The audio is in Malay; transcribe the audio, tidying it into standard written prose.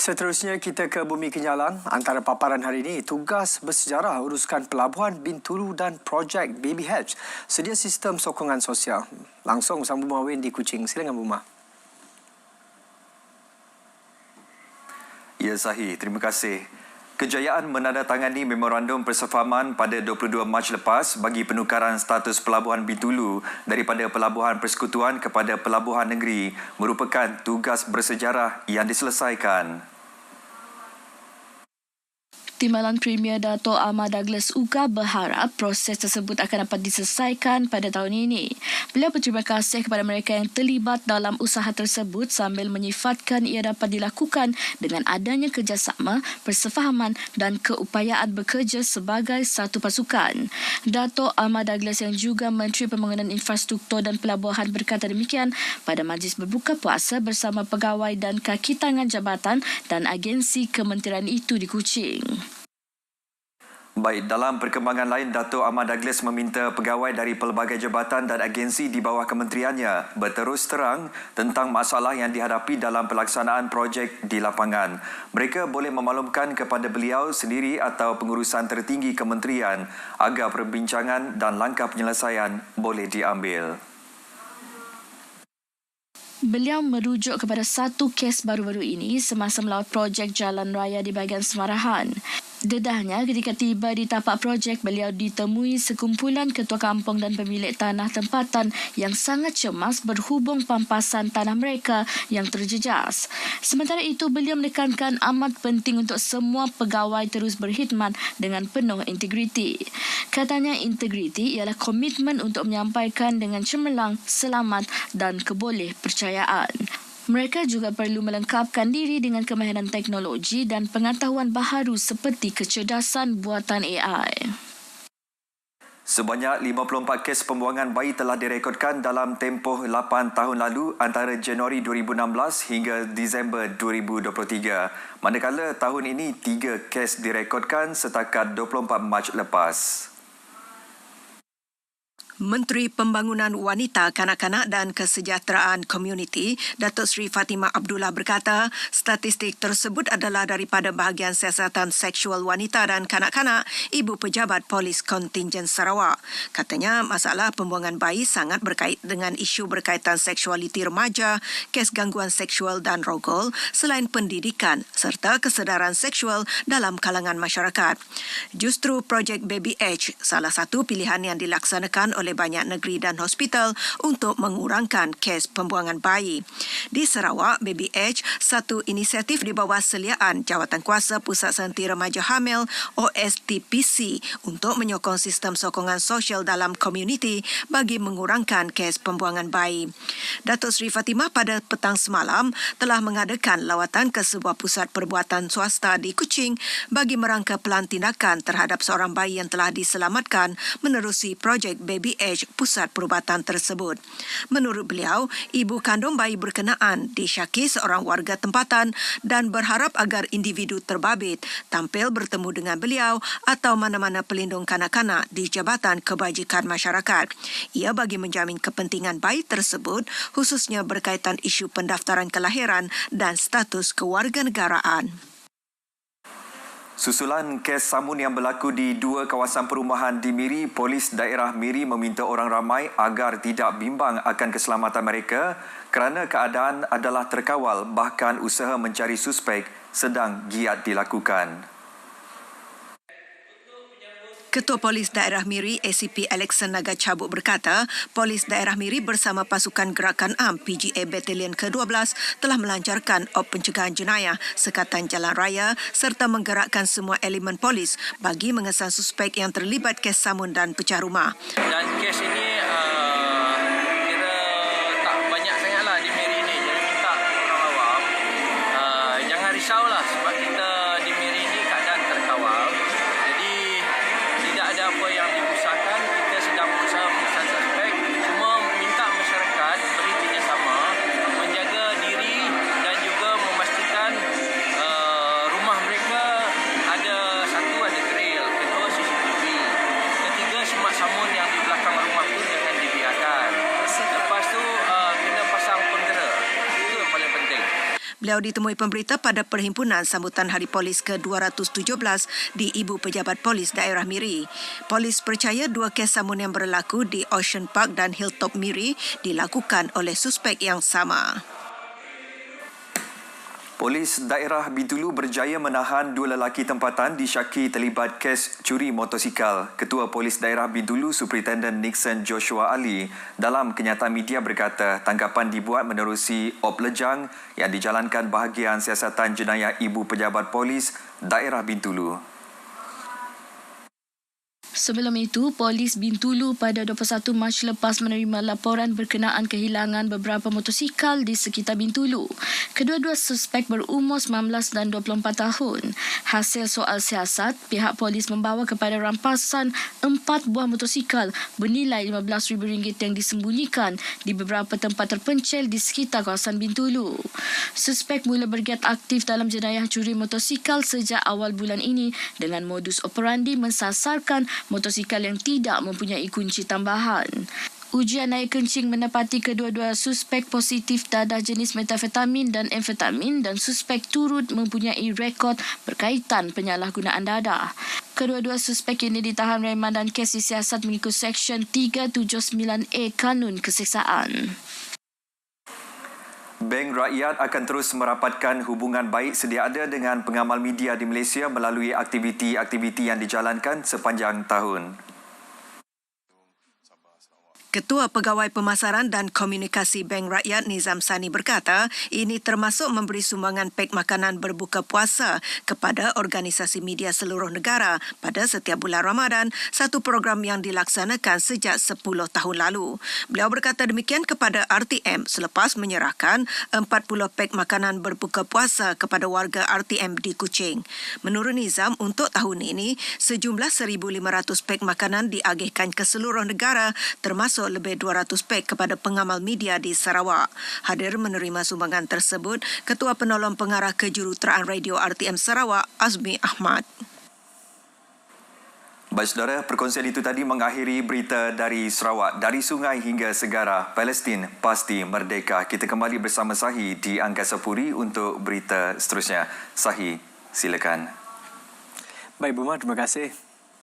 Seterusnya kita ke Bumi Kenyalang. Antara paparan hari ini, tugas bersejarah uruskan Pelabuhan Bintulu dan projek Baby Hatch sedia sistem sokongan sosial. Langsung bersama Buma Win di Kuching. Silakan Buma. Ya Zahir, terima kasih. Kejayaan menandatangani memorandum persefahaman pada 22 Mac lepas bagi penukaran status Pelabuhan Bintulu daripada Pelabuhan Persekutuan kepada Pelabuhan Negeri merupakan tugas bersejarah yang diselesaikan. Timbalan Premier Dato' Ahmad Douglas Uga berharap proses tersebut akan dapat diselesaikan pada tahun ini. Beliau berterima kasih kepada mereka yang terlibat dalam usaha tersebut sambil menyifatkan ia dapat dilakukan dengan adanya kerjasama, persefahaman dan keupayaan bekerja sebagai satu pasukan. Dato' Ahmad Douglas yang juga Menteri Pembangunan Infrastruktur dan Pelabuhan berkata demikian pada majlis berbuka puasa bersama pegawai dan kaki tangan jabatan dan agensi kementerian itu di Kuching. Baik, dalam perkembangan lain, Dato' Ahmad Douglas meminta pegawai dari pelbagai jabatan dan agensi di bawah kementeriannya berterus terang tentang masalah yang dihadapi dalam pelaksanaan projek di lapangan. Mereka boleh memaklumkan kepada beliau sendiri atau pengurusan tertinggi kementerian agar perbincangan dan langkah penyelesaian boleh diambil. Beliau merujuk kepada satu kes baru-baru ini semasa melawat projek jalan raya di bahagian Semarahan. Dedahnya, ketika tiba di tapak projek, beliau ditemui sekumpulan ketua kampung dan pemilik tanah tempatan yang sangat cemas berhubung pampasan tanah mereka yang terjejas. Sementara itu, beliau menekankan amat penting untuk semua pegawai terus berkhidmat dengan penuh integriti. Katanya, integriti ialah komitmen untuk menyampaikan dengan cemerlang, selamat dan keboleh percayaan. Mereka juga perlu melengkapkan diri dengan kemahiran teknologi dan pengetahuan baharu seperti kecerdasan buatan AI. Sebanyak 54 kes pembuangan bayi telah direkodkan dalam tempoh 8 tahun lalu antara Januari 2016 hingga Disember 2023. Manakala tahun ini 3 kes direkodkan setakat 24 Mac lepas. Menteri Pembangunan Wanita, Kanak-kanak dan Kesejahteraan Komuniti, Datuk Seri Fatimah Abdullah berkata, statistik tersebut adalah daripada bahagian siasatan seksual wanita dan kanak-kanak Ibu Pejabat Polis Kontingen Sarawak. Katanya, masalah pembuangan bayi sangat berkait dengan isu berkaitan seksualiti remaja, kes gangguan seksual dan rogol, selain pendidikan serta kesedaran seksual dalam kalangan masyarakat. Justru projek Baby H salah satu pilihan yang dilaksanakan oleh banyak negeri dan hospital untuk mengurangkan kes pembuangan bayi. Di Sarawak, Baby H, satu inisiatif di bawah seliaan Jawatankuasa Pusat Senti Remaja Hamil OSTPC untuk menyokong sistem sokongan sosial dalam komuniti bagi mengurangkan kes pembuangan bayi. Datuk Seri Fatimah pada petang semalam telah mengadakan lawatan ke sebuah pusat perbuatan swasta di Kuching bagi merangka pelan tindakan terhadap seorang bayi yang telah diselamatkan menerusi projek Baby H pusat perubatan tersebut. Menurut beliau, ibu kandung bayi berkenaan disyaki seorang warga tempatan dan berharap agar individu terbabit tampil bertemu dengan beliau atau mana-mana pelindung kanak-kanak di Jabatan Kebajikan Masyarakat. Ia bagi menjamin kepentingan bayi tersebut khususnya berkaitan isu pendaftaran kelahiran dan status kewarganegaraan. Susulan kes samun yang berlaku di 2 kawasan perumahan di Miri, Polis Daerah Miri meminta orang ramai agar tidak bimbang akan keselamatan mereka kerana keadaan adalah terkawal, bahkan usaha mencari suspek sedang giat dilakukan. Ketua Polis Daerah Miri ACP Alexan Naga Cabuk berkata, Polis Daerah Miri bersama pasukan Gerakan Am PGA Batalion ke-12 telah melancarkan op pencegahan jenayah sekatan jalan raya serta menggerakkan semua elemen polis bagi mengesan suspek yang terlibat kes samun dan pecah rumah. Dan kes ini kira tak banyak sangatlah di Miri ini. Jadi minta orang awam jangan risaulah sebab kita di Miri ini keadaan terkawal. Tidak ada apa yang diusahakan, kita sedang berusaha mengesan suspek. Cuma minta masyarakat beri kerjasama, menjaga diri dan juga memastikan rumah mereka ada grill, kedua CCTV, ketiga semak samun yang di belakang rumah Beliau ditemui pemberita pada perhimpunan sambutan Hari Polis ke-217 di Ibu Pejabat Polis Daerah Miri. Polis percaya 2 kes samun yang berlaku di Ocean Park dan Hilltop Miri dilakukan oleh suspek yang sama. Polis daerah Bintulu berjaya menahan 2 lelaki tempatan disyaki terlibat kes curi motosikal. Ketua Polis daerah Bintulu, Superintendent Nixon Joshua Ali, dalam kenyataan media berkata tangkapan dibuat menerusi op lejang yang dijalankan bahagian siasatan jenayah Ibu Pejabat Polis daerah Bintulu. Sebelum itu, Polis Bintulu pada 21 Mac lepas menerima laporan berkenaan kehilangan beberapa motosikal di sekitar Bintulu. Kedua-dua suspek berumur 19 dan 24 tahun. Hasil soal siasat, pihak polis membawa kepada rampasan 4 buah motosikal bernilai RM15,000 yang disembunyikan di beberapa tempat terpencil di sekitar kawasan Bintulu. Suspek mula bergiat aktif dalam jenayah curi motosikal sejak awal bulan ini dengan modus operandi mensasarkan motosikal yang tidak mempunyai kunci tambahan. Ujian air kencing mendapati kedua-dua suspek positif dadah jenis metafetamin dan amfetamin dan suspek turut mempunyai rekod berkaitan penyalahgunaan dadah. Kedua-dua suspek ini ditahan reman dan kes disiasat mengikut Seksyen 379A Kanun Keseksaan. Bank Rakyat akan terus merapatkan hubungan baik sedia ada dengan pengamal media di Malaysia melalui aktiviti-aktiviti yang dijalankan sepanjang tahun. Ketua Pegawai Pemasaran dan Komunikasi Bank Rakyat Nizam Sani berkata ini termasuk memberi sumbangan pek makanan berbuka puasa kepada organisasi media seluruh negara pada setiap bulan Ramadan, satu program yang dilaksanakan sejak 10 tahun lalu. Beliau berkata demikian kepada RTM selepas menyerahkan 40 pek makanan berbuka puasa kepada warga RTM di Kuching. Menurut Nizam, untuk tahun ini sejumlah 1,500 pek makanan diagihkan ke seluruh negara termasuk lebih 200 pek kepada pengamal media di Sarawak. Hadir menerima sumbangan tersebut Ketua Penolong Pengarah Kejuruteraan Radio RTM Sarawak, Azmi Ahmad. Baik saudara, perkongsian itu tadi mengakhiri berita dari Sarawak. Dari sungai hingga segara, Palestin pasti merdeka. Kita kembali bersama Sahi di Angkasa Puri untuk berita seterusnya. Sahi, silakan. Baik, Buma, terima kasih.